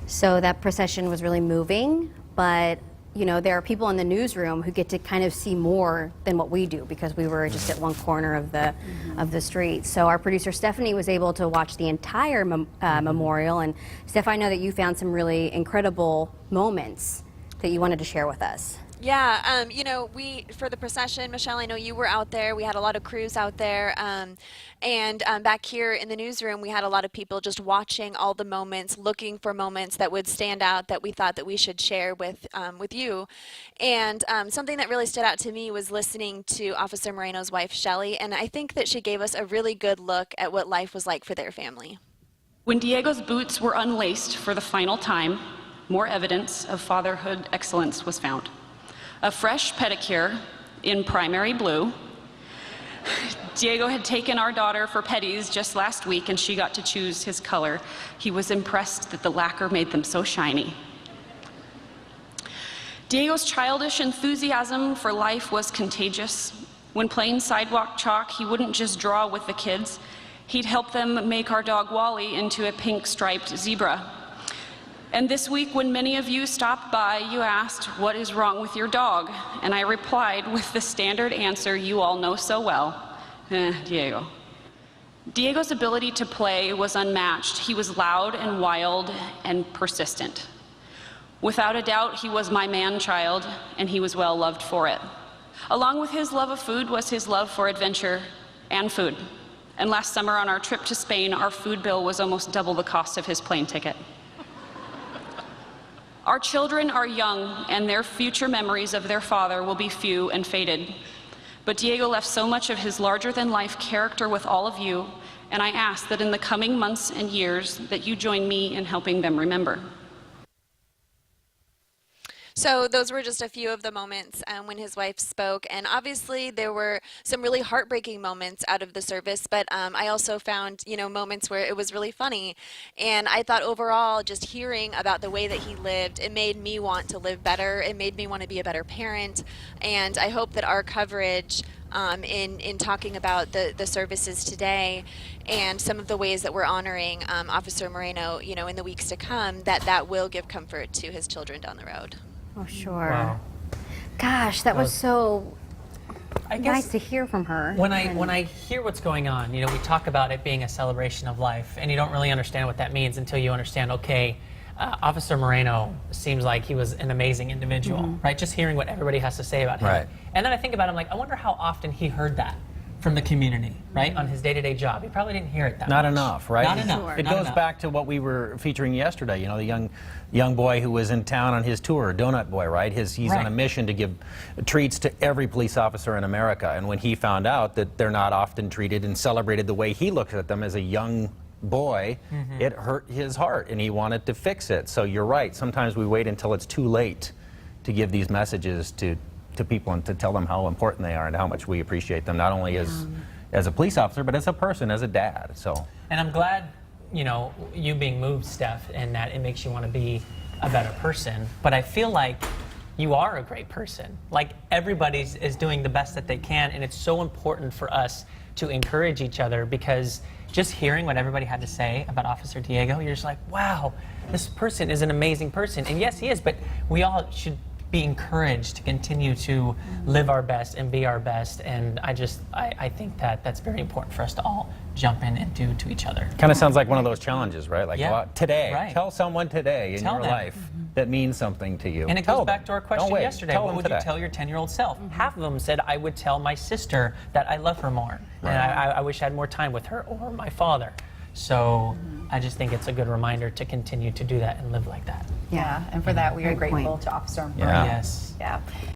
So that procession was really moving, but you know, there are people in the newsroom who get to kind of see more than what we do because we were just at one corner of the street. So our producer Stephanie was able to watch the entire memorial. And Steph, I know that you found some really incredible moments that you wanted to share with us. Yeah, you know, for the procession, Michelle, I know you were out there. We had a lot of crews out there. And back here in the newsroom, we had a lot of people just watching all the moments, looking for moments that would stand out that we thought that we should share with you. And something that really stood out to me was listening to Officer Moreno's wife, Shelley. And I think that she gave us a really good look at what life was like for their family. When Diego's boots were unlaced for the final time, more evidence of fatherhood excellence was found. A fresh pedicure in primary blue. Diego had taken our daughter for petties just last week and she got to choose his color. He was impressed that the lacquer made them so shiny. Diego's childish enthusiasm for life was contagious. When playing sidewalk chalk, he wouldn't just draw with the kids. He'd help them make our dog Wally into a pink striped zebra. And this week, when many of you stopped by, you asked, "What is wrong with your dog?" And I replied with the standard answer you all know so well, Diego. Diego's ability to play was unmatched. He was loud and wild and persistent. Without a doubt, he was my man-child, and he was well loved for it. Along with his love of food was his love for adventure and food. And last summer on our trip to Spain, our food bill was almost double the cost of his plane ticket. Our children are young, and their future memories of their father will be few and faded. But Diego left so much of his larger-than-life character with all of you, and I ask that in the coming months and years that you join me in helping them remember. So those were just a few of the moments when his wife spoke, and obviously there were some really heartbreaking moments out of the service, but I also found, you know, moments where it was really funny. And I thought overall, just hearing about the way that he lived, it made me want to live better. It made me want to be a better parent. And I hope that our coverage in talking about the services today and some of the ways that we're honoring Officer Moreno, you know, in the weeks to come, that will give comfort to his children down the road. Oh, sure. Wow. Gosh, that was so I guess nice to hear from her. when I hear what's going on, you know, we talk about it being a celebration of life, and you don't really understand what that means until you understand, okay, Officer Moreno seems like he was an amazing individual, right? Just hearing what everybody has to say about him. Right. And then I think about him like, I wonder how often he heard that from the community, right? On his day-to-day job. He probably didn't hear it that Not much. enough, right? Not enough. Sure. It Not goes enough. back to what we were featuring yesterday, you know, the young boy who was in town on his tour, Donut Boy, right? He's on Right. a mission to give treats to every police officer in America. And when he found out that they're not often treated and celebrated the way he looks at them as a young boy, it hurt his heart and he wanted to fix it. So you're right, sometimes we wait until it's too late to give these messages to people and to tell them how important they are and how much we appreciate them, not only as a police officer, but as a person, as a dad. So. And I'm glad, you know, you being moved, Steph, and that it makes you want to be a better person. But I feel like you are a great person. Like everybody is doing the best that they can, and it's so important for us to encourage each other because just hearing what everybody had to say about Officer Diego, you're just like, wow, this person is an amazing person. And yes, he is, but we all should be encouraged to continue to live our best and be our best. And I think that that's very important for us to all jump in and do to each other. Kind of sounds like one of those challenges, right? Like, Yeah. well, today, Right. tell someone today in Tell your them. life that means something to you. And it Tell goes back them. to our Don't question wait. yesterday. Tell What them would today. you tell your 10-year-old self? Half of them said, I would tell my sister that I love her more. And I wish I had more time with her, or my father. So I just think it's a good reminder to continue to do that and live like that. Yeah, and for that we are Great grateful point. to Officer Yeah. Moreno. Yes. Yeah.